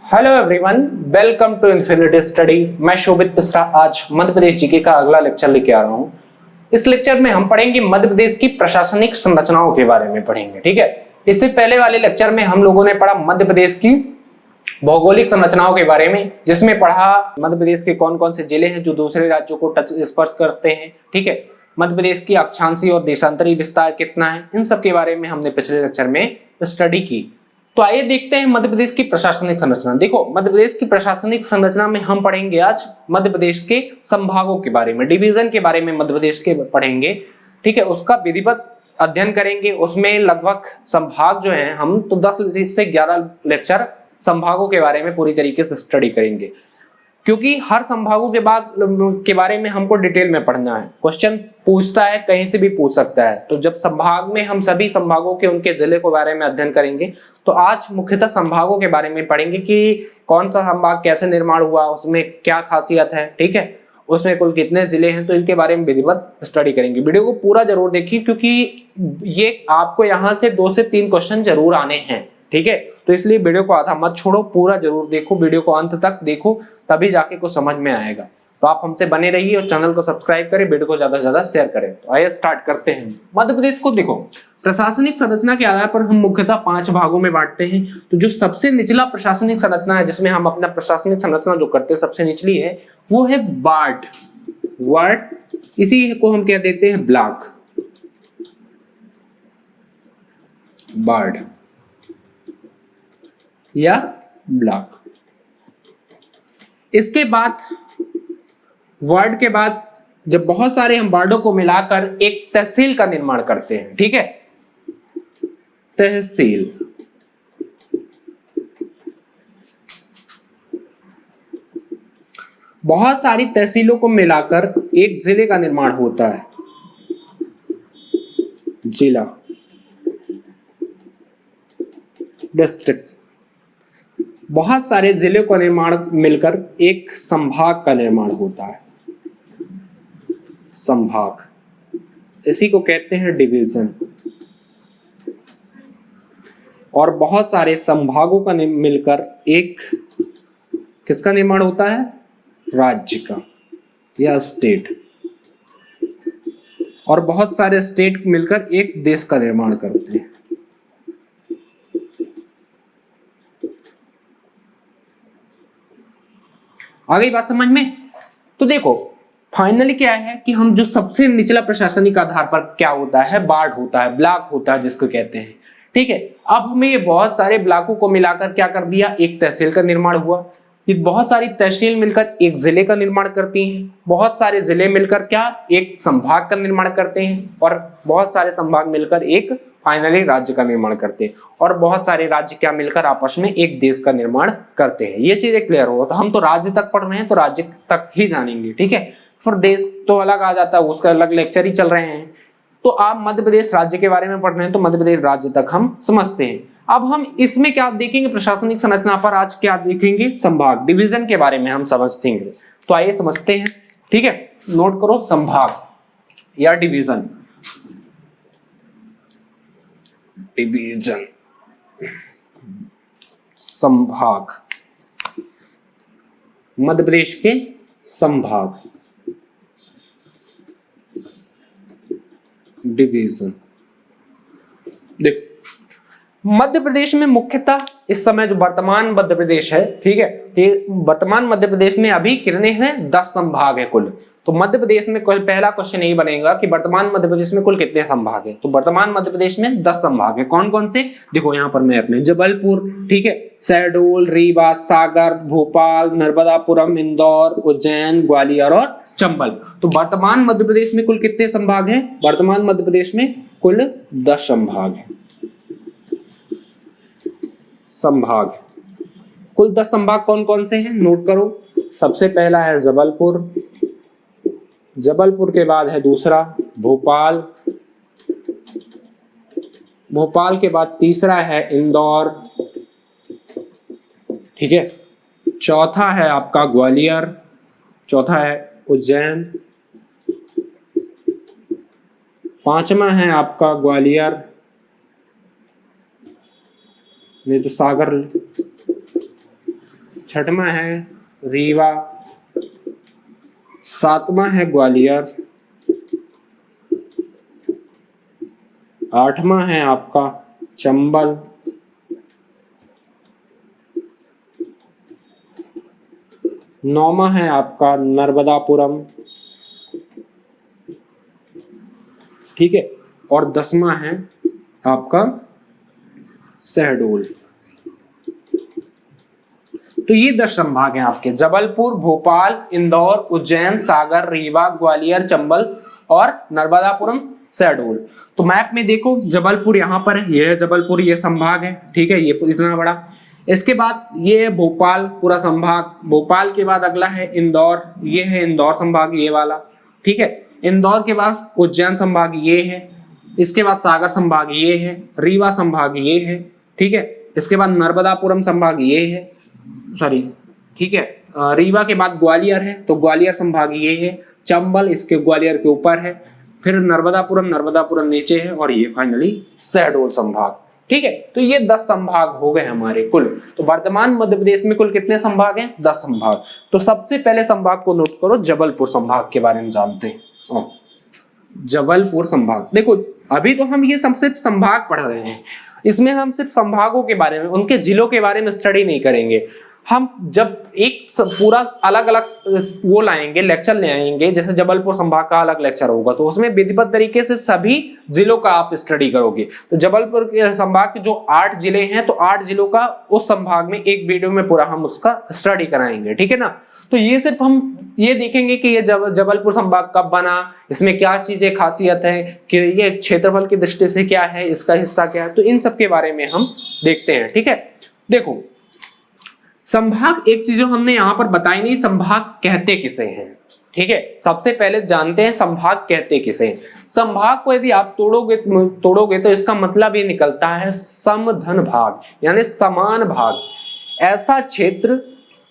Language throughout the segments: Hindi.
Hello everyone, welcome to Infinity Study. मैं शोभित मिश्रा आज मध्य प्रदेश जीके का अगला लेक्चर लेके आ रहा हूँ। इस लेक्चर में हम पढ़ेंगे मध्य प्रदेश की प्रशासनिक संरचनाओं के बारे में पढ़ेंगे। ठीक है, इससे पहले वाले लेक्चर में हम लोगों ने पढ़ा मध्य प्रदेश की भौगोलिक संरचनाओं के बारे में, जिसमें पढ़ा मध्य प्रदेश के कौन कौन से जिले हैं जो दूसरे राज्यों को टच स्पर्श करते हैं। ठीक है, मध्य प्रदेश की अक्षांशीय और देशांतरी विस्तार कितना है, इन सब के बारे में हमने पिछले लेक्चर में स्टडी की। तो आइए देखते हैं मध्य प्रदेश की प्रशासनिक संरचना। देखो, मध्य प्रदेश की प्रशासनिक संरचना में हम पढ़ेंगे आज मध्य प्रदेश के संभागों के बारे में, डिवीजन के बारे में मध्य प्रदेश के पढ़ेंगे। ठीक है, उसका विधिवत अध्ययन करेंगे। उसमें लगभग संभाग जो है हम तो 10 से 11 लेक्चर संभागों के बारे में पूरी तरीके से स्टडी करेंगे, क्योंकि हर संभागों के बारे में हमको डिटेल में पढ़ना है। क्वेश्चन पूछता है, कहीं से भी पूछ सकता है। तो जब संभाग में हम सभी संभागों के उनके जिले के बारे में अध्ययन करेंगे, तो आज मुख्यतः संभागों के बारे में पढ़ेंगे कि कौन सा संभाग कैसे निर्माण हुआ, उसमें क्या खासियत है। ठीक है, उसमें कुल कितने जिले हैं, तो इनके बारे में विधिवत स्टडी करेंगे। वीडियो को पूरा जरूर देखिए, क्योंकि ये आपको यहाँ से 2 से 3 क्वेश्चन जरूर आने हैं। ठीक है, तो इसलिए वीडियो को आधा मत छोड़ो, पूरा जरूर देखो, वीडियो को अंत तक देखो, तभी जाके कुछ समझ में आएगा। तो आप हमसे बने रहिए और चैनल को सब्सक्राइब करें, वीडियो को ज्यादा से ज्यादा शेयर करें। तो आइए स्टार्ट करते हैं। मध्य प्रदेश को देखो, प्रशासनिक संरचना के आधार पर हम मुख्यतः 5 भागों में बांटते हैं। तो जो सबसे निचला प्रशासनिक संरचना है, जिसमें हम अपना प्रशासनिक संरचना जो करते हैं सबसे निचली है, वो है वार्ड। इसी को हम क्या देते हैं, ब्लॉक, वार्ड या ब्लॉक। इसके बाद वार्ड के बाद जब बहुत सारे हम वार्डों को मिलाकर एक तहसील का निर्माण करते हैं। ठीक है, तहसील। बहुत सारी तहसीलों को मिलाकर एक जिले का निर्माण होता है, जिला, डिस्ट्रिक्ट। बहुत सारे जिले का निर्माण मिलकर एक संभाग का निर्माण होता है, संभाग। इसी को कहते हैं डिवीजन। और बहुत सारे संभागों का मिलकर एक किसका निर्माण होता है, राज्य का या स्टेट। और बहुत सारे स्टेट मिलकर एक देश का निर्माण करते हैं। आ गई बात समझ में? तो देखो, फाइनली क्या है कि हम जो सबसे निचला प्रशासनिक आधार पर क्या होता है, वार्ड होता है, ब्लॉक होता है जिसको कहते हैं। ठीक है, अब हमें ये बहुत सारे ब्लॉकों को मिलाकर क्या कर दिया, एक तहसील का निर्माण हुआ। ये बहुत सारी तहसील मिलकर एक जिले का निर्माण करती हैं। बहुत सारे जिले मिलकर क्या, एक संभाग का निर्माण करते हैं। और बहुत सारे संभाग मिलकर एक फाइनली राज्य का निर्माण करते हैं। और बहुत सारे राज्य क्या मिलकर आपस में एक देश का निर्माण करते हैं। ये चीजें क्लियर हो, तो हम तो राज्य तक पढ़ रहे हैं तो राज्य तक ही जानेंगे। ठीक है, फिर देश तो अलग आ जाता है, उसका अलग लेक्चर ही चल रहे हैं। तो आप मध्य प्रदेश राज्य के बारे में पढ़ रहे हैं तो मध्य प्रदेश राज्य तक हम समझते हैं। अब हम इसमें क्या देखेंगे, प्रशासनिक संरचना पर आज क्या देखेंगे, संभाग, डिवीजन के बारे में हम समझेंगे। तो आइए समझते हैं। ठीक है, नोट करो, संभाग या डिवीजन। डिवीजन, संभाग, मध्य प्रदेश के संभाग, डिवीजन। देखो, मध्य प्रदेश में मुख्यतः इस समय जो वर्तमान मध्य प्रदेश है, ठीक है, वर्तमान मध्य प्रदेश में अभी कितने हैं, 10 संभाग है कुल। तो मध्य प्रदेश में कोई पहला क्वेश्चन यही बनेगा कि वर्तमान मध्य प्रदेश में कुल कितने संभाग है। तो वर्तमान मध्य प्रदेश में 10 संभाग है। कौन कौन से, देखो यहाँ पर मैप में, जबलपुर, ठीक है, शहडोल, रीवा, सागर, भोपाल, नर्मदापुरम, इंदौर, उज्जैन, ग्वालियर और चंबल। तो वर्तमान मध्य प्रदेश में कुल कितने संभाग हैं, वर्तमान मध्य प्रदेश में कुल 10 संभाग है। संभाग कुल 10 संभाग कौन कौन से हैं, नोट करो। सबसे पहला है जबलपुर, जबलपुर के बाद है दूसरा भोपाल, भोपाल के बाद तीसरा है इंदौर, ठीक है, चौथा है आपका ग्वालियर, चौथा है उज्जैन, पांचवा है आपका ग्वालियर, नहीं तो सागर, छठवां है रीवा, सातवां है ग्वालियर, आठवां है आपका चंबल, नौवां है आपका नर्मदापुरम, ठीक है, और 10वां है आपका शहडोल। तो ये 10 संभाग हैं आपके, जबलपुर, भोपाल, इंदौर, उज्जैन, सागर, रीवा, ग्वालियर, चंबल और नर्मदापुरम, शहडोल। तो मैप में देखो जबलपुर यहाँ पर है, ये है जबलपुर, ये संभाग है, ठीक है, ये इतना बड़ा। इसके बाद ये है भोपाल पूरा संभाग, भोपाल के बाद अगला है इंदौर, ये है इंदौर संभाग ये वाला, ठीक है। इंदौर के बाद उज्जैन संभाग ये है, इसके बाद सागर संभाग ये है, रीवा संभाग ये है, ठीक है। इसके बाद नर्मदापुरम संभाग ये है, सॉरी, ठीक है, रीवा के बाद ग्वालियर है, तो ग्वालियर संभाग ये है, चंबल इसके ग्वालियर के ऊपर है, फिर नर्मदापुरम नीचे है, और ये फाइनली शहडोल संभाग, ठीक है। तो ये 10 संभाग हो गए हमारे कुल। तो वर्तमान मध्य प्रदेश में कुल कितने संभाग हैं? 10 संभाग। तो सबसे पहले संभाग को नोट करो, जबलपुर संभाग के बारे में जानते हैं। जबलपुर संभाग, देखो अभी तो हम ये सबसे संभाग पढ़ रहे हैं, इसमें हम सिर्फ संभागों के बारे में, उनके जिलों के बारे में स्टडी नहीं करेंगे। हम जब एक पूरा अलग अलग वो लाएंगे, लेक्चर ले आएंगे, जैसे जबलपुर संभाग का अलग लेक्चर होगा, तो उसमें विधिवत तरीके से सभी जिलों का आप स्टडी करोगे। तो जबलपुर के संभाग के जो 8 जिले हैं, तो 8 जिलों का उस संभाग में एक वीडियो में पूरा हम उसका स्टडी कराएंगे, ठीक है ना। तो ये सिर्फ हम ये देखेंगे कि ये जबलपुर संभाग कब बना, इसमें क्या चीजें खासियत है, कि ये क्षेत्रफल की दृष्टि से क्या है, इसका हिस्सा क्या है, तो इन सब के बारे में हम देखते हैं, ठीक है। देखो संभाग, एक चीज जो हमने यहाँ पर बताई नहीं, संभाग कहते किसे हैं, ठीक है। सबसे पहले जानते हैं संभाग कहते किसे हैं। संभाग को यदि आप तोड़ोगे तो इसका मतलब ये निकलता है समधन भाग, यानी समान भाग, ऐसा क्षेत्र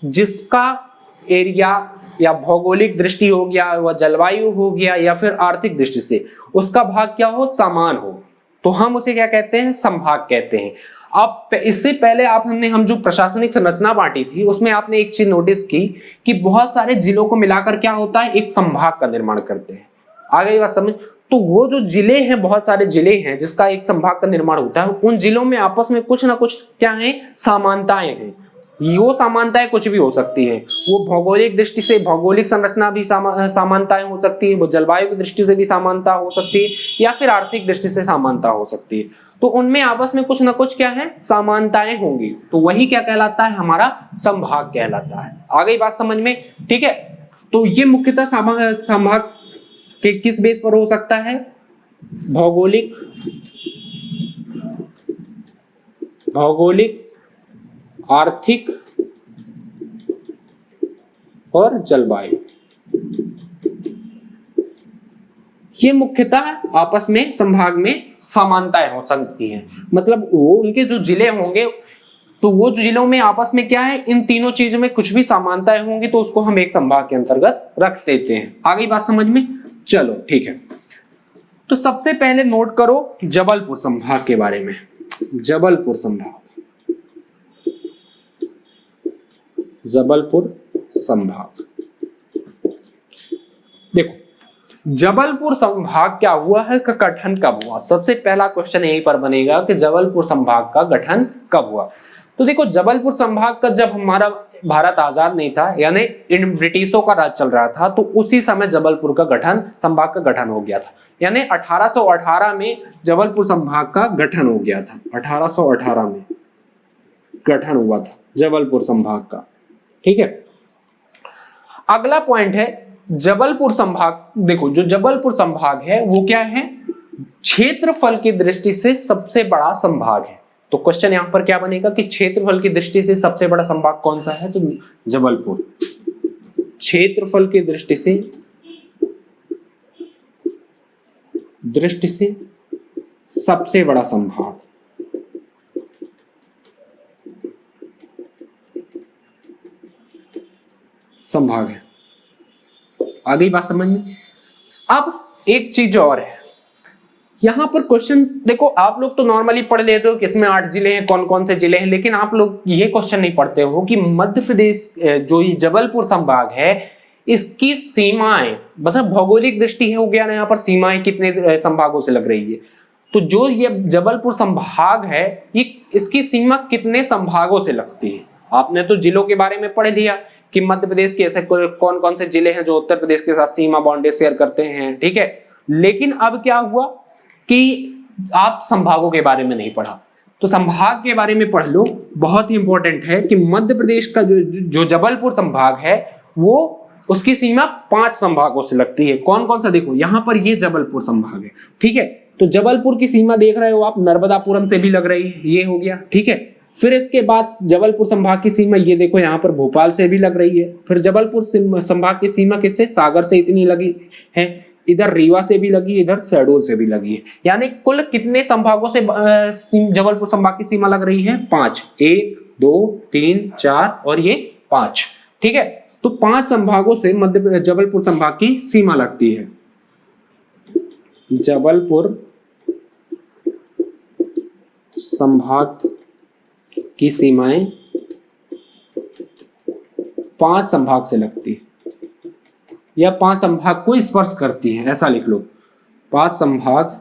जिसका एरिया या भौगोलिक दृष्टि हो गया, वह जलवायु हो गया, या फिर आर्थिक दृष्टि से उसका भाग क्या हो, समान हो, तो हम उसे क्या कहते हैं, संभाग कहते हैं। अब इससे पहले हम जो प्रशासनिक संरचना बांटी थी, उसमें आपने एक चीज नोटिस की कि बहुत सारे जिलों को मिलाकर क्या होता है, एक संभाग का निर्माण करते हैं। आगे ये बात समझ। तो वो जो जिले हैं, बहुत सारे जिले हैं जिसका एक संभाग का निर्माण होता है, उन जिलों में आपस में कुछ ना कुछ क्या है, समानताएं हैं। वो समानताएं कुछ भी हो सकती हैं, वो भौगोलिक दृष्टि से भौगोलिक संरचना भी समानताएं हो सकती है, वो जलवायु की दृष्टि से भी समानता हो सकती है, या फिर आर्थिक दृष्टि से समानता हो सकती है। तो उनमें आपस में कुछ ना कुछ क्या है, समानताएं होंगी, तो वही क्या कहलाता है, हमारा संभाग कहलाता है। आ गई बात समझ में, ठीक है। तो ये मुख्यतः संभाग के किस बेस पर हो सकता है, भौगोलिक, आर्थिक और जलवायु, ये मुख्यतः आपस में संभाग में समानताएं हो सकती हैं। मतलब वो उनके जो जिले होंगे, तो वो जो जिलों में आपस में क्या है, इन तीनों चीजों में कुछ भी समानताएं होंगी, तो उसको हम एक संभाग के अंतर्गत रख देते हैं। आ गई बात समझ में, चलो ठीक है। तो सबसे पहले नोट करो जबलपुर संभाग के बारे में। जबलपुर संभाग, जबलपुर संभाग, देखो जबलपुर संभाग क्या हुआ है, का गठन कब हुआ। सबसे पहला क्वेश्चन यहीं पर बनेगा कि जबलपुर संभाग का गठन कब हुआ। तो देखो जबलपुर संभाग का, जब हमारा भारत आजाद नहीं था, यानी इन ब्रिटिशों का राज चल रहा था, तो उसी समय जबलपुर का गठन, संभाग का गठन हो गया था। यानी 1818 में जबलपुर संभाग का गठन हो गया था। 1818 में गठन हुआ था जबलपुर संभाग का, ठीक है। अगला पॉइंट है जबलपुर संभाग। देखो जो जबलपुर संभाग है वो क्या है, क्षेत्रफल की दृष्टि से सबसे बड़ा संभाग है। तो क्वेश्चन यहां पर क्या बनेगा कि क्षेत्रफल की दृष्टि से सबसे बड़ा संभाग कौन सा है, तो जबलपुर। क्षेत्रफल की दृष्टि से सबसे बड़ा संभाग है। आ गई बात समझ में। अब एक चीज और है, यहाँ पर क्वेश्चन देखो, आप लोग तो नॉर्मली पढ़ लेते हो कि इसमें 8 जिले हैं, कौन कौन से जिले हैं, लेकिन आप लोग ये क्वेश्चन नहीं पढ़ते हो कि मध्य प्रदेश जो ये जबलपुर संभाग है, इसकी सीमाएं, मतलब भौगोलिक दृष्टि हो गया ना, यहाँ पर सीमाएं कितने संभागों से लग रही है। तो जो ये जबलपुर संभाग है, ये इसकी सीमा कितने संभागों से लगती है। आपने तो जिलों के बारे में पढ़ लिया कि मध्य प्रदेश के ऐसे कौन कौन से जिले हैं जो उत्तर प्रदेश के साथ सीमा बाउंड्री शेयर करते हैं, ठीक है। लेकिन अब क्या हुआ कि आप संभागों के बारे में नहीं पढ़ा, तो संभाग के बारे में पढ़ लो। बहुत ही इंपॉर्टेंट है कि मध्य प्रदेश का जो जबलपुर संभाग है, वो उसकी सीमा 5 संभागों से लगती है। कौन कौन सा, देखो यहाँ पर ये जबलपुर संभाग है, ठीक है। तो जबलपुर की सीमा देख रहे हो आप, नर्मदापुरम से भी लग रही है, ये हो गया, ठीक है। फिर इसके बाद जबलपुर संभाग की सीमा ये देखो, यहाँ पर भोपाल से भी लग रही है। फिर जबलपुर संभाग की सीमा किससे, सागर से इतनी लगी है, इधर रीवा से भी लगी, इधर शहडोल से भी लगी है। यानी कुल कितने संभागों से जबलपुर संभाग की सीमा लग रही है, 5, 1 2 3 4 और ये 5, ठीक है। तो 5 संभागों से जबलपुर संभाग की सीमा लगती है। जबलपुर संभाग की सीमाएं 5 संभाग से लगती है, या 5 संभाग को स्पर्श करती है, ऐसा लिख लो, 5 संभाग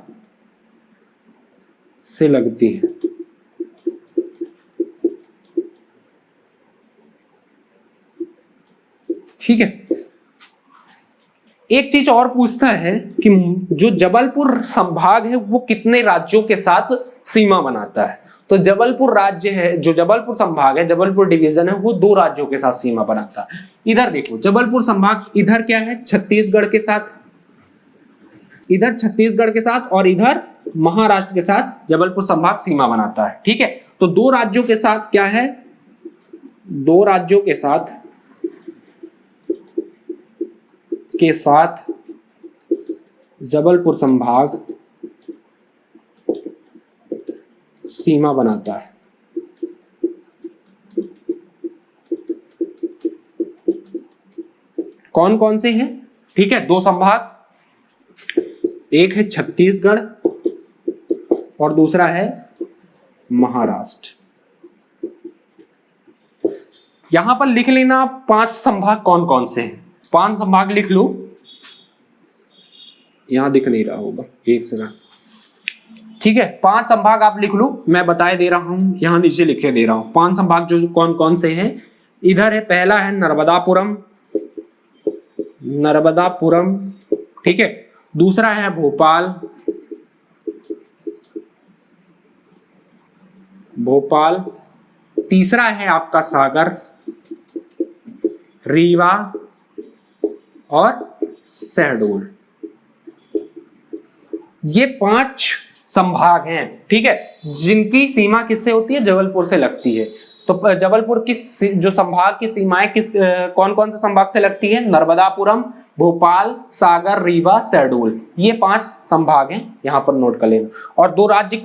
से लगती है। ठीक है। एक चीज और पूछता है कि जो जबलपुर संभाग है वो कितने राज्यों के साथ सीमा बनाता है। तो जबलपुर राज्य है, जो जबलपुर संभाग है, जबलपुर डिवीजन है, वो 2 राज्यों के साथ सीमा बनाता है। इधर देखो, जबलपुर संभाग इधर क्या है, छत्तीसगढ़ के साथ, इधर छत्तीसगढ़ के साथ और इधर महाराष्ट्र के साथ जबलपुर संभाग सीमा बनाता है, ठीक है। तो 2 राज्यों के साथ क्या है, 2 राज्यों के साथ जबलपुर संभाग सीमा बनाता है। कौन कौन से हैं, ठीक है, 2 संभाग, एक है छत्तीसगढ़ और दूसरा है महाराष्ट्र। यहां पर लिख लेना 5 संभाग कौन कौन से हैं, 5 संभाग लिख लो। यहां दिख नहीं रहा होगा, एक सेकंड, ठीक है। 5 संभाग आप लिख लो, मैं बताए दे रहा हूं, यहां नीचे लिखे दे रहा हूं। 5 संभाग जो कौन कौन से हैं, इधर है, पहला है नर्मदापुरम, नर्मदापुरम, ठीक है। दूसरा है भोपाल, भोपाल। तीसरा है आपका सागर, रीवा और शहडोल। ये 5 संभाग हैं, ठीक है, जिनकी सीमा किससे होती है, जबलपुर से लगती है। तो जबलपुर की जो संभाग की सीमाएं कौन कौन से संभाग से लगती है, नर्मदापुरम, भोपाल, सागर, रीवा, शहडोल, ये 5 संभाग हैं, यहां पर नोट कर लेना। और 2 राज्य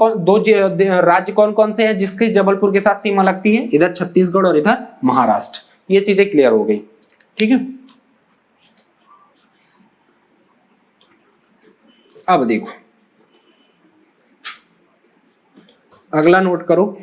कौन कौन से हैं जिसकी जबलपुर के साथ सीमा लगती है, इधर छत्तीसगढ़ और इधर महाराष्ट्र। ये चीजें क्लियर हो गई, ठीक है। अब देखो, अगला नोट करो,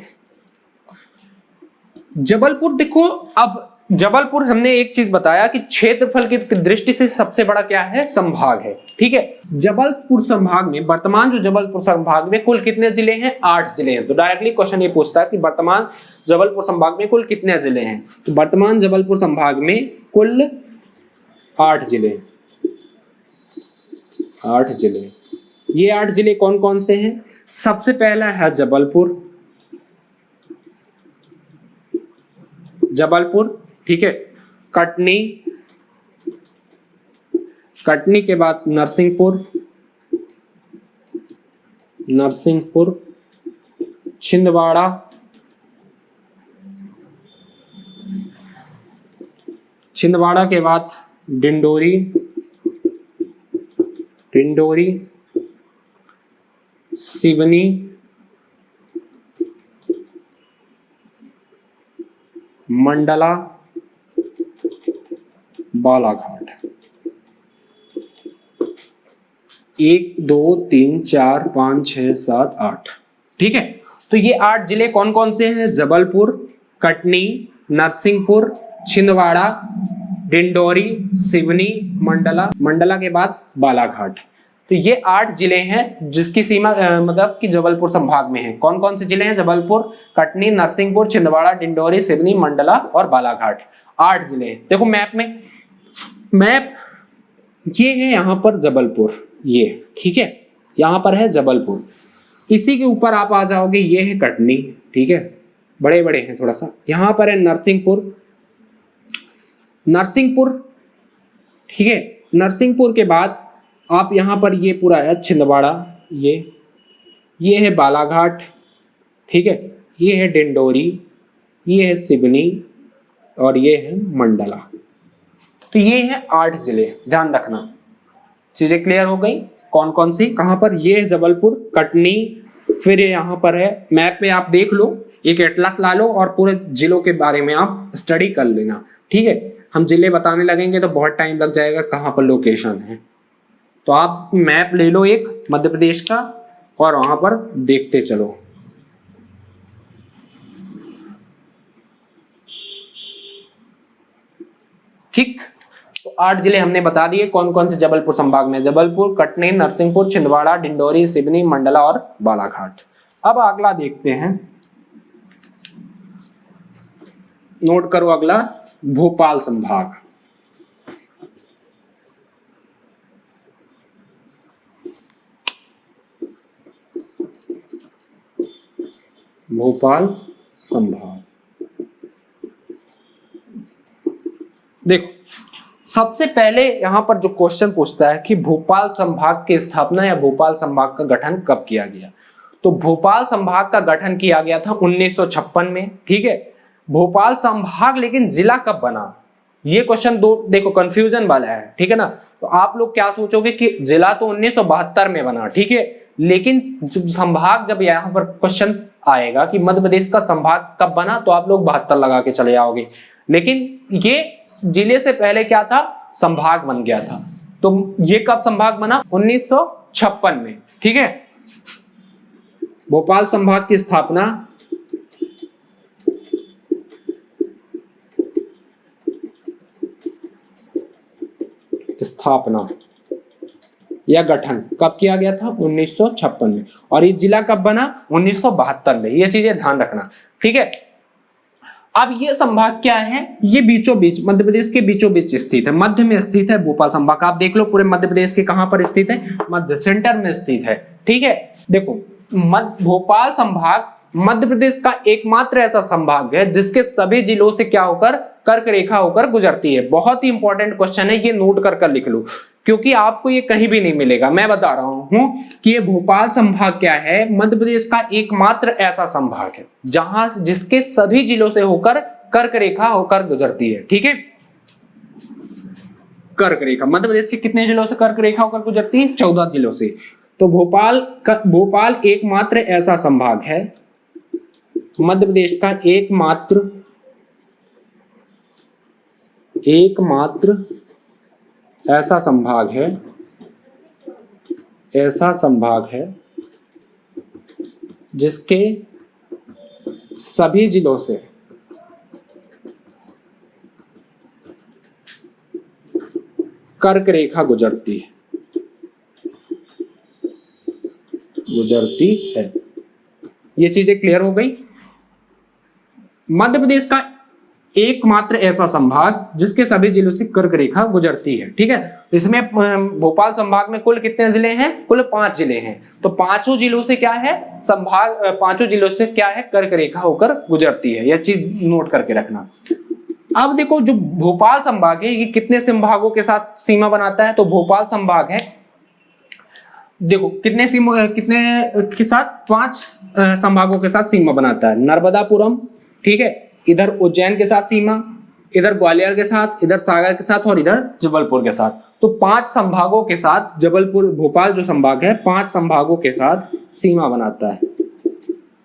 जबलपुर। देखो, अब जबलपुर हमने एक चीज बताया कि क्षेत्रफल की दृष्टि से सबसे बड़ा क्या है, संभाग है, ठीक है। जबलपुर संभाग में, वर्तमान जो जबलपुर संभाग में कुल कितने जिले हैं, 8 जिले हैं। तो डायरेक्टली क्वेश्चन ये पूछता है कि वर्तमान जबलपुर संभाग में कुल कितने जिले हैं। तो वर्तमान जबलपुर संभाग में कुल 8 जिले, 8 जिले। ये 8 जिले कौन कौन से हैं, सबसे पहला है जबलपुर, जबलपुर, ठीक है। कटनी, कटनी के बाद नरसिंहपुर, नरसिंहपुर, छिंदवाड़ा, छिंदवाड़ा के बाद डिंडोरी, डिंडोरी, सिवनी, मंडला, बालाघाट। 1 2 3 4 5 6 7 8। ठीक है, तो ये 8 जिले कौन कौन से हैं? जबलपुर, कटनी, नरसिंहपुर, छिंदवाड़ा, डिंडोरी, सिवनी, मंडला, मंडला के बाद बालाघाट। तो ये 8 जिले हैं जिसकी सीमा मतलब कि जबलपुर संभाग में है। कौन कौन से जिले हैं? जबलपुर, कटनी, नरसिंहपुर, छिंदवाड़ा, डिंडोरी, सिवनी, मंडला और बालाघाट। 8 जिले हैं। देखो मैप में, मैप ये है यहाँ पर जबलपुर, ये ठीक है, यहाँ पर है जबलपुर। इसी के ऊपर आप आ जाओगे, ये है कटनी, ठीक है, बड़े बड़े हैं थोड़ा सा। यहाँ पर है नरसिंहपुर, नरसिंहपुर, ठीक है। नरसिंहपुर के बाद आप यहाँ पर ये पूरा है छिंदवाड़ा, ये है बालाघाट, ठीक है, ये है डिंडोरी, ये है सिवनी और ये है मंडला। तो ये है 8 जिले, ध्यान रखना। चीजें क्लियर हो गई? कौन कौन सी कहाँ पर? ये है जबलपुर, कटनी, फिर यहाँ पर है। मैप में आप देख लो, एक एटलस ला लो और पूरे जिलों के बारे में आप स्टडी कर लेना, ठीक है। हम जिले बताने लगेंगे तो बहुत टाइम लग जाएगा, कहाँ पर लोकेशन है। तो आप मैप ले लो एक मध्य प्रदेश का और वहां पर देखते चलो। ठीक, तो 8 जिले हमने बता दिए कौन कौन से जबलपुर संभाग में। जबलपुर, कटनी, नरसिंहपुर, छिंदवाड़ा, डिंडोरी, सिवनी, मंडला और बालाघाट। अब अगला देखते हैं, नोट करो अगला, भोपाल संभाग। भोपाल संभाग, देखो सबसे पहले यहां पर जो क्वेश्चन पूछता है कि भोपाल संभाग की स्थापना या भोपाल संभाग का गठन कब किया गया। तो भोपाल संभाग का गठन किया गया था 1956 में, ठीक है। भोपाल संभाग लेकिन जिला कब बना, ये क्वेश्चन दो देखो कंफ्यूजन वाला है, ठीक है ना। तो आप लोग क्या सोचोगे कि जिला तो 1972 में बना, ठीक है, लेकिन संभाग जब यहाँ पर क्वेश्चन आएगा कि मध्य प्रदेश का संभाग कब बना, तो आप लोग 72 लगा के चले जाओगे। लेकिन ये जिले से पहले क्या था, संभाग बन गया था। तो ये कब संभाग बना? 1956 में, ठीक है। भोपाल संभाग की स्थापना या गठन कब किया गया था? 1956 में। और ये जिला कब बना? 1972 में। ये चीजें ध्यान रखना, ठीक है। अब ये संभाग क्या है? ये बीचों बीच, मध्य प्रदेश के बीचों बीच स्थित है, मध्य में स्थित है भोपाल संभाग। आप देख लो पूरे मध्य प्रदेश के कहां पर स्थित है? मध्य, सेंटर में स्थित है, ठीक है। देखो भोपाल संभाग मध्य प्रदेश का एकमात्र ऐसा संभाग है जिसके सभी जिलों से क्या होकर, कर्क रेखा होकर गुजरती है। बहुत ही इंपॉर्टेंट क्वेश्चन है, ये नोट कर लिख लो, क्योंकि आपको ये कहीं भी नहीं मिलेगा। मैं बता रहा हूं कि ये भोपाल संभाग क्या है, मध्य प्रदेश का एकमात्र ऐसा संभाग है जहां जिसके सभी जिलों से होकर कर्क रेखा होकर गुजरती है, ठीक है। कर्क रेखा मध्य प्रदेश के कितने जिलों से कर्क रेखा होकर गुजरती है? 14 जिलों से। तो भोपाल एकमात्र ऐसा संभाग है, मध्य प्रदेश का एकमात्र ऐसा संभाग है जिसके सभी जिलों से कर्क रेखा गुजरती है। ये चीजें क्लियर हो गई? मध्य प्रदेश का एकमात्र ऐसा संभाग जिसके सभी जिलों से कर्क रेखा गुजरती है, ठीक है। इसमें भोपाल संभाग में कुल कितने जिले हैं? कुल 5 जिले हैं। तो पांचों जिलों से क्या है, पांचों जिलों से क्या है, कर्क रेखा होकर गुजरती है। यह चीज नोट करके रखना। अब देखो जो भोपाल संभाग है ये कितने संभागों के साथ सीमा बनाता है? तो भोपाल संभाग है, देखो कितने के साथ, 5 संभागों के साथ सीमा बनाता है। नर्मदापुरम, ठीक है, इधर उज्जैन के साथ सीमा, इधर ग्वालियर के साथ, इधर सागर के साथ और इधर जबलपुर के साथ। तो 5 संभागों के साथ भोपाल जो संभाग है 5 संभागों के साथ सीमा बनाता है।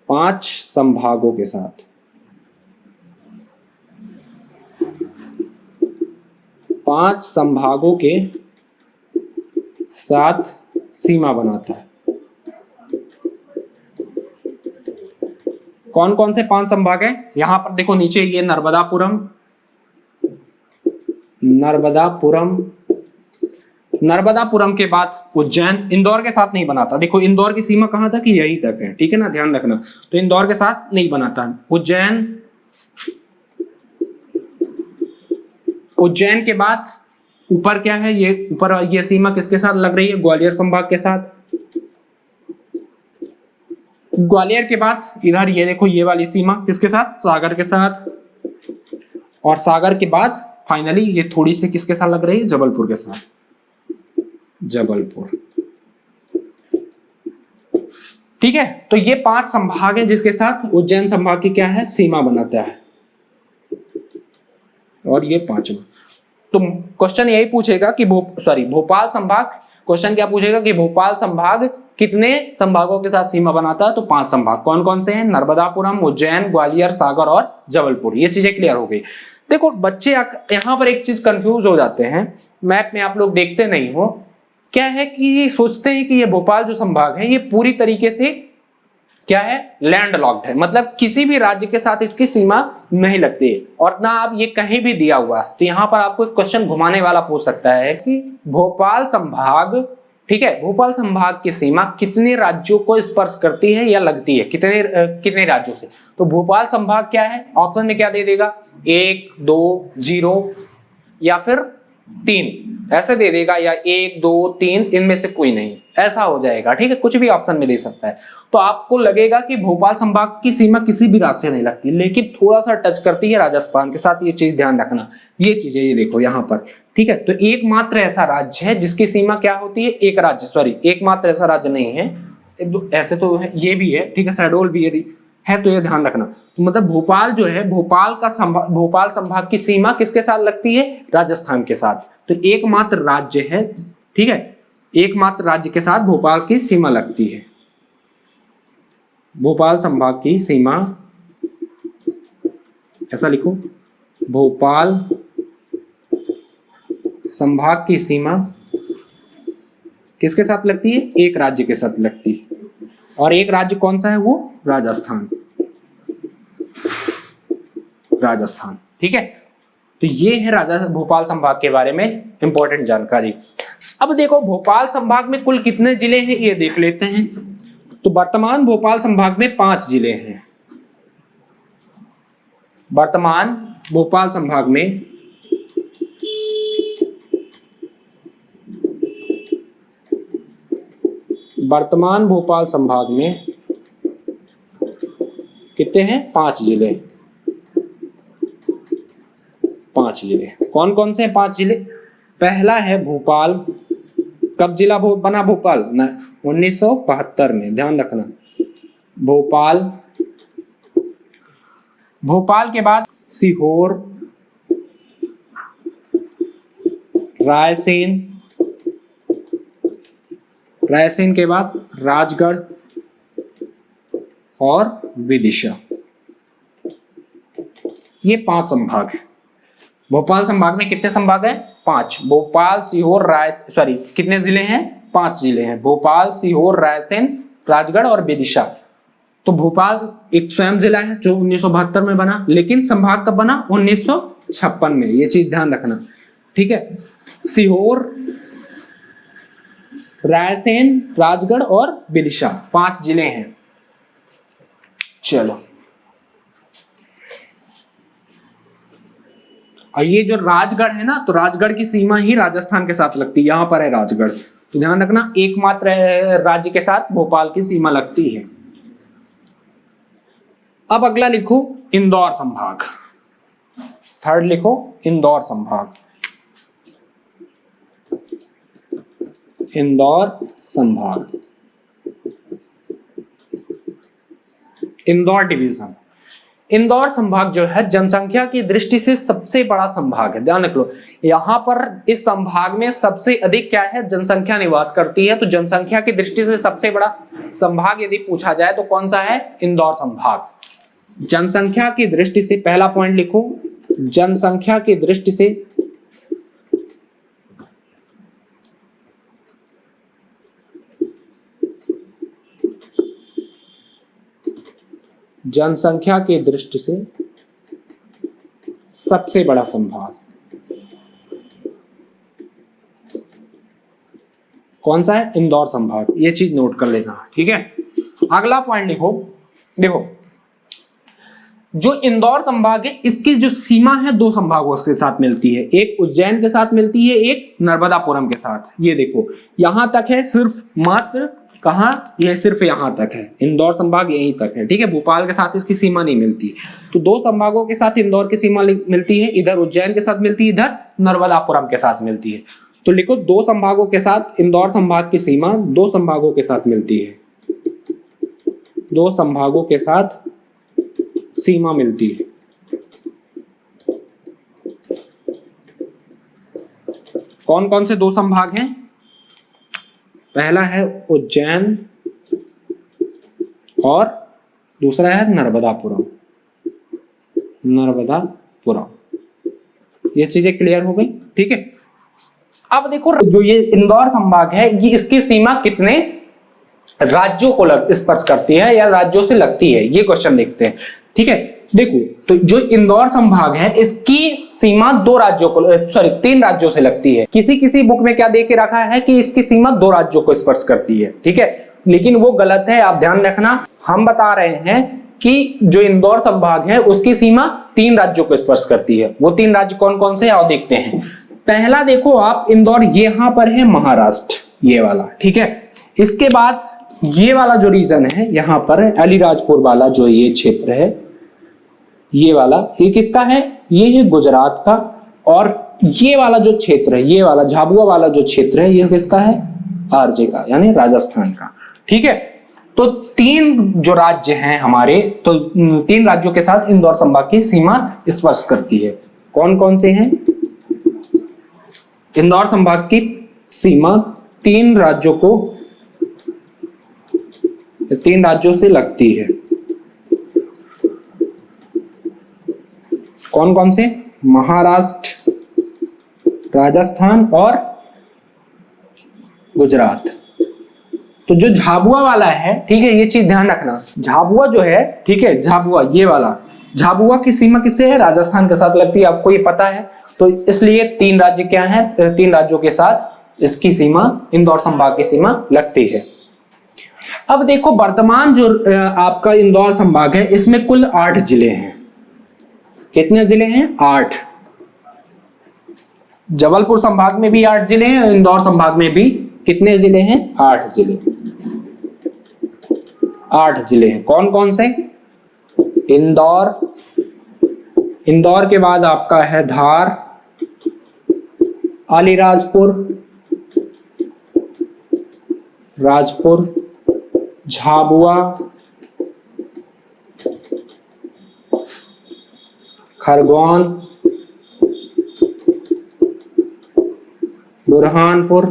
5 संभागों के साथ, 5 संभागों के साथ सीमा बनाता है। कौन कौन से 5 संभाग है यहां पर देखो नीचे, ये नर्मदापुरम, नर्मदापुरम के बाद उज्जैन, इंदौर के साथ नहीं बनाता। देखो इंदौर की सीमा कहां तक, यहीं तक है, ठीक है ना, ध्यान रखना। तो इंदौर के साथ नहीं बनाता। उज्जैन के बाद ऊपर क्या है, ये ऊपर ये सीमा किसके साथ लग रही है, ग्वालियर संभाग के साथ। ग्वालियर के बाद इधर ये देखो, ये वाली सीमा किसके साथ, सागर के साथ। और सागर के बाद फाइनली ये थोड़ी सी किसके साथ लग रही है, जबलपुर के साथ, जबलपुर। ठीक है, तो ये 5 संभाग है जिसके साथ उज्जैन संभाग की क्या है, सीमा बनाता है। और ये 5वां। तो क्वेश्चन यही पूछेगा कि भोपाल संभाग, क्वेश्चन क्या पूछेगा कि भोपाल संभाग कितने संभागों के साथ सीमा बनाता है, तो 5 संभाग। कौन कौन से हैं, नर्मदापुरम, उज्जैन, ग्वालियर, सागर और जबलपुर। ये चीजें क्लियर हो गई। देखो बच्चे यहाँ पर एक चीज कंफ्यूज हो जाते हैं, मैप में आप लोग देखते नहीं हो, क्या है कि ये सोचते हैं कि ये भोपाल जो संभाग है ये पूरी तरीके से क्या है, लैंड लॉक्ड है, मतलब किसी भी राज्य के साथ इसकी सीमा नहीं लगती है, और ना आप ये कहीं भी दिया हुआ। तो यहाँ पर आपको एक क्वेश्चन घुमाने वाला पूछ सकता है कि भोपाल संभाग, ठीक है, भोपाल संभाग की सीमा कितने राज्यों को स्पर्श करती है या लगती है, कितने राज्यों से। तो भोपाल संभाग क्या है, ऑप्शन में क्या दे देगा, 1, 2, 0 या फिर 3 ऐसे दे देगा, या 1, 2, 3 इनमें से कोई नहीं, ऐसा हो जाएगा। ठीक है, कुछ भी ऑप्शन में दे सकता है। तो आपको लगेगा कि भोपाल संभाग की सीमा किसी भी राज्य से नहीं लगती, लेकिन थोड़ा सा टच करती है राजस्थान के साथ, ये चीज ध्यान रखना। ये चीजें ये देखो यहाँ पर, ठीक है। तो एकमात्र ऐसा राज्य है जिसकी सीमा क्या होती है, एकमात्र ऐसा राज्य नहीं है, ऐसे तो है, ये भी है, ठीक है, शहडोल भी है, तो ये ध्यान रखना। तो मतलब भोपाल जो है, भोपाल संभाग की सीमा किसके साथ लगती है, राजस्थान के साथ। तो एकमात्र राज्य है, ठीक है, एकमात्र राज्य के साथ भोपाल की सीमा लगती है। भोपाल संभाग की सीमा, ऐसा लिखो, भोपाल संभाग की सीमा किसके साथ लगती है, एक राज्य के साथ लगती है। और एक राज्य कौन सा है, वो राजस्थान, ठीक है। तो ये है भोपाल संभाग के बारे में इंपॉर्टेंट जानकारी। अब देखो भोपाल संभाग में कुल कितने जिले हैं ये देख लेते हैं। तो वर्तमान भोपाल संभाग में 5 जिले हैं। वर्तमान भोपाल संभाग में कितने हैं, 5 जिले। 5 जिले कौन कौन से हैं, 5 जिले। पहला है भोपाल, कब जिला बना भोपाल, 1972 में, ध्यान रखना। भोपाल के बाद सीहोर, रायसेन के बाद राजगढ़ और विदिशा। ये 5 संभाग है। भोपाल संभाग में कितने संभाग हैं, 5। भोपाल, सीहोर, कितने जिले हैं, 5 जिले हैं। भोपाल, सीहोर, रायसेन, राजगढ़ और विदिशा। तो भोपाल एक स्वयं जिला है जो 1972 में बना, लेकिन संभाग कब बना, 1956 में। ये चीज ध्यान रखना, ठीक है। सीहोर, रायसेन, राजगढ़ और विदिशा 5 जिले हैं। चलो, और ये जो राजगढ़ है ना, तो राजगढ़ की सीमा ही राजस्थान के साथ लगती है। यहां पर है राजगढ़, तो ध्यान रखना, एकमात्र राज्य के साथ भोपाल की सीमा लगती है। अब अगला लिखो इंदौर संभाग। थर्ड लिखो इंदौर संभाग। इंदौर संभाग, इंदौर डिवीजन। इंदौर संभाग जो है जनसंख्या की दृष्टि से सबसे बड़ा संभाग है, ध्यान रख लो। यहां पर इस संभाग में सबसे अधिक क्या है, जनसंख्या निवास करती है। तो जनसंख्या की दृष्टि से सबसे बड़ा संभाग यदि पूछा जाए तो कौन सा है, इंदौर संभाग। जनसंख्या की दृष्टि से पहला पॉइंट लिखो, जनसंख्या की दृष्टि से जनसंख्या की दृष्टि से सबसे बड़ा संभाग कौन सा है? इंदौर संभाग। ये चीज नोट कर लेना, ठीक है। अगला पॉइंट लिखो, देखो जो इंदौर संभाग है इसकी जो सीमा है दो संभागों के साथ मिलती है, एक उज्जैन के साथ मिलती है, एक नर्मदापुरम के साथ। ये देखो यहां तक है, सिर्फ मात्र कहां, ये सिर्फ यहां तक है, इंदौर संभाग यहीं तक है, ठीक है। भोपाल के साथ इसकी सीमा नहीं मिलती। तो दो संभागों के साथ इंदौर की सीमा मिलती है, इधर उज्जैन के साथ मिलती है, इधर नर्मदापुरम के साथ मिलती है। तो लिखो दो संभागों के साथ इंदौर संभाग की सीमा दो संभागों के साथ मिलती है, दो संभागों के साथ सीमा मिलती है। कौन कौन से दो संभाग हैं? पहला है उज्जैन और दूसरा है नर्मदापुरम। ये चीजें क्लियर हो गई, ठीक है। अब देखो जो ये इंदौर संभाग है ये इसकी सीमा कितने राज्यों को स्पर्श करती है या राज्यों से लगती है, ये क्वेश्चन देखते हैं, ठीक है। देखो तो जो इंदौर संभाग है इसकी सीमा दो राज्यों को, सॉरी तीन राज्यों से लगती है। किसी किसी बुक में क्या दे के रखा है कि इसकी सीमा दो राज्यों को स्पर्श करती है, ठीक है, लेकिन वो गलत है, आप ध्यान रखना। हम बता रहे हैं कि जो इंदौर संभाग है उसकी सीमा तीन राज्यों को स्पर्श करती है। वो तीन राज्य कौन कौन से, आओ देखते हैं। पहला देखो आप, इंदौर यहां पर है महाराष्ट्र, ये वाला, ठीक है। इसके बाद ये वाला जो रीजन है यहां पर अलीराजपुर वाला जो ये क्षेत्र है, ये वाला, ये किसका है? ये है गुजरात का। और ये वाला जो क्षेत्र है, ये वाला झाबुआ वाला जो क्षेत्र है, ये किसका है? आरजे का, यानी राजस्थान का, ठीक है। तो तीन जो राज्य हैं हमारे, तो तीन राज्यों के साथ इंदौर संभाग की सीमा स्पर्श करती है। कौन कौन से हैं? इंदौर संभाग की सीमा तीन राज्यों से लगती है। कौन कौन से? महाराष्ट्र, राजस्थान और गुजरात। तो जो झाबुआ वाला है, ठीक है, ये चीज ध्यान रखना, झाबुआ जो है, ठीक है, झाबुआ ये वाला, झाबुआ की सीमा किससे है? राजस्थान के साथ लगती है, आपको ये पता है। तो इसलिए तीन राज्य क्या हैं? तीन राज्यों के साथ इसकी सीमा, इंदौर संभाग की सीमा लगती है। अब देखो वर्तमान जो आपका इंदौर संभाग है इसमें कुल 8 जिले हैं। कितने जिले हैं? 8। जबलपुर संभाग में भी 8 जिले हैं, इंदौर संभाग में भी कितने जिले हैं? 8 जिले। 8 जिले हैं। कौन कौन से? इंदौर के बाद आपका है धार, अलीराजपुर, राजपुर, झाबुआ, खरगोन, बुरहानपुर,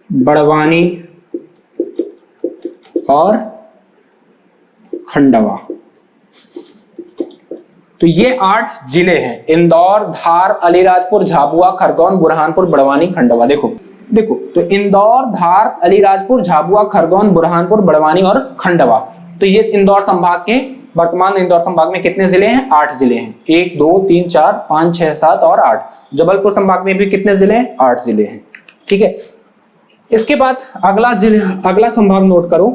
बड़वानी और खंडवा। तो ये 8 जिले हैं, इंदौर, धार, अलीराजपुर, झाबुआ, खरगोन, बुरहानपुर, बड़वानी, खंडवा। देखो तो इंदौर, धार, अलीराजपुर, झाबुआ, खरगोन, बुरहानपुर, बड़वानी और खंडवा। तो ये इंदौर संभाग के, वर्तमान इंदौर संभाग में कितने जिले हैं? 8 जिले हैं। 1 2 3 4 5 6 7 और 8। जबलपुर संभाग में भी कितने जिले हैं? 8 जिले हैं, ठीक है। इसके बाद अगला संभाग नोट करो।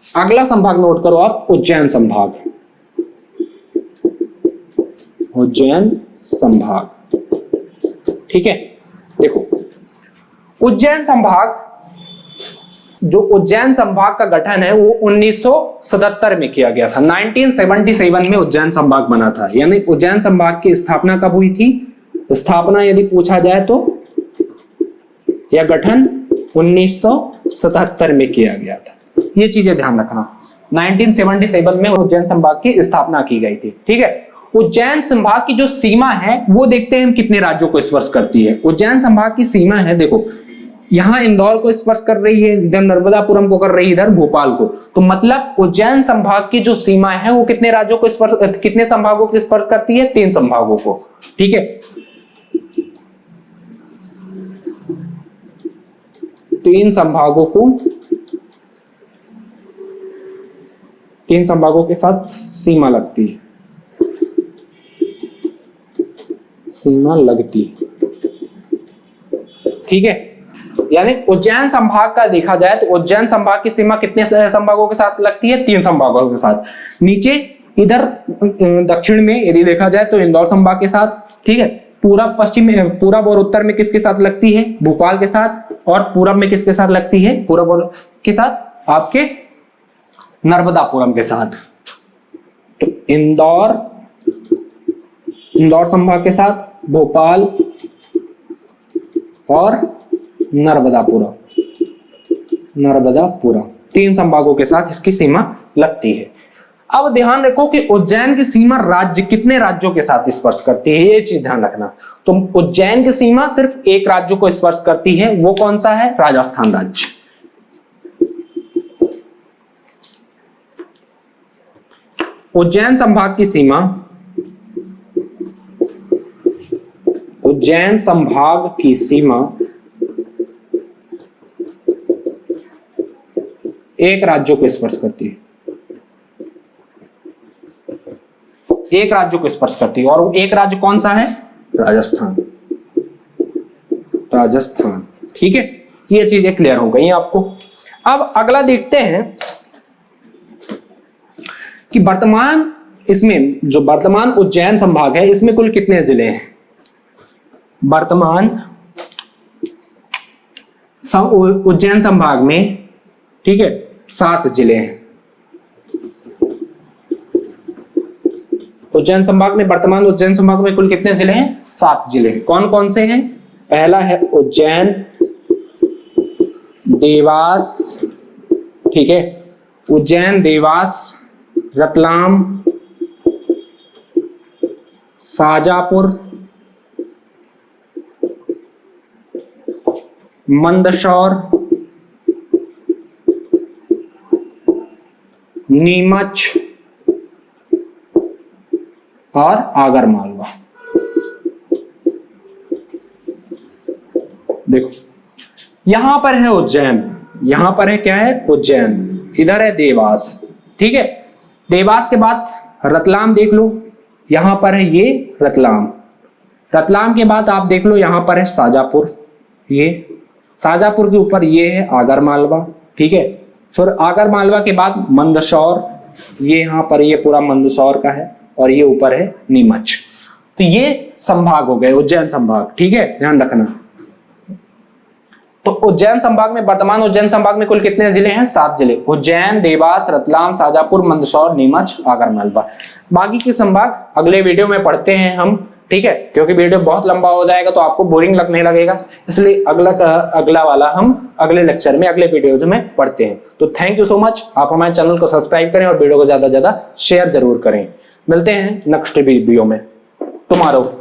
अगला संभाग नोट करो आप, उज्जैन संभाग। उज्जैन संभाग, ठीक है। देखो उज्जैन संभाग, जो उज्जैन संभाग का गठन है वो 1977 में किया गया था। 1977 में उज्जैन संभाग बना था। यानी उज्जैन संभाग की स्थापना कब हुई थी? स्थापना यदि पूछा जाए तो, यह गठन 1977 में किया गया था। ये चीजें ध्यान रखना। 1977 में उज्जैन संभाग की स्थापना की गई थी, ठीक है। उज्जैन संभाग की जो सीमा है वो देखते हैं हम कितने राज्यों को स्पर्श करती है। उज्जैन संभाग की सीमा है, देखो यहां इंदौर को स्पर्श कर रही है, इधर नर्मदापुरम को कर रही है, इधर भोपाल को। तो मतलब उज्जैन संभाग की जो सीमा है वो कितने राज्यों को स्पर्श, कितने संभागों को स्पर्श करती है? 3 संभागों को, ठीक है। तीन संभागों के साथ सीमा लगती है, सीमा लगती, ठीक है। यानी उज्जैन संभाग का देखा जाए तो उज्जैन संभाग की सीमा कितने संभागों के साथ लगती है? 3 संभागों के साथ। नीचे इधर दक्षिण में यदि देखा जाए तो इंदौर संभाग के साथ, ठीक है। पूरब और उत्तर में किसके साथ लगती है? भोपाल के साथ। और पूरब में किसके साथ लगती है? पूरब और के साथ आपके नर्मदापुरम के साथ। तो इंदौर संभाग के साथ, भोपाल और नर्मदापुरम 3 संभागों के साथ इसकी सीमा लगती है। अब ध्यान रखो कि उज्जैन की सीमा कितने राज्यों के साथ स्पर्श करती है, ये चीज ध्यान रखना। तो उज्जैन की सीमा सिर्फ एक राज्य को स्पर्श करती है, वो कौन सा है? राजस्थान राज्य। उज्जैन संभाग की सीमा एक राज्य को स्पर्श करती है, एक राज्य को स्पर्श करती है। और एक राज्य कौन सा है? राजस्थान। ठीक है, ये चीजें क्लियर हो गई आपको। अब अगला देखते हैं कि वर्तमान उज्जैन संभाग है, इसमें कुल कितने जिले हैं? वर्तमान उज्जैन संभाग में, ठीक है, 7 जिले हैं। वर्तमान उज्जैन संभाग में कुल कितने जिले हैं? 7 जिले हैं। कौन कौन से हैं? पहला है उज्जैन, देवास, ठीक है, उज्जैन, देवास, रतलाम, शाजापुर, मंदसौर, नीमच और आगरमालवा। देखो यहां पर है उज्जैन, यहां पर है क्या है? उज्जैन। इधर है देवास, ठीक है। देवास के बाद रतलाम देख लो, यहां पर है ये रतलाम। रतलाम के बाद आप देख लो यहां पर है शाजापुर, ये शाजापुर के ऊपर ये है आगरमालवा, ठीक है। फिर आगरमालवा के बाद मंदसौर, ये यहां पर ये पूरा मंदसौर का है, और ये ऊपर है नीमच। तो ये संभाग हो गए उज्जैन संभाग, ठीक है, ध्यान रखना। तो उज्जैन संभाग में, वर्तमान उज्जैन संभाग में कुल कितने जिले हैं? 7 जिले। उज्जैन, देवास, रतलाम, शाजापुर, मंदसौर, नीमच, आगरमालवा। बाकी के संभाग अगले वीडियो में पढ़ते हैं हम, ठीक है, क्योंकि वीडियो बहुत लंबा हो जाएगा तो आपको बोरिंग लगने लगेगा, इसलिए अगला वाला हम अगले लेक्चर में, अगले वीडियोज में पढ़ते हैं। तो थैंक यू सो मच। आप हमारे चैनल को सब्सक्राइब करें और वीडियो को ज्यादा से ज्यादा शेयर जरूर करें। मिलते हैं नेक्स्ट वीडियो में टुमारो।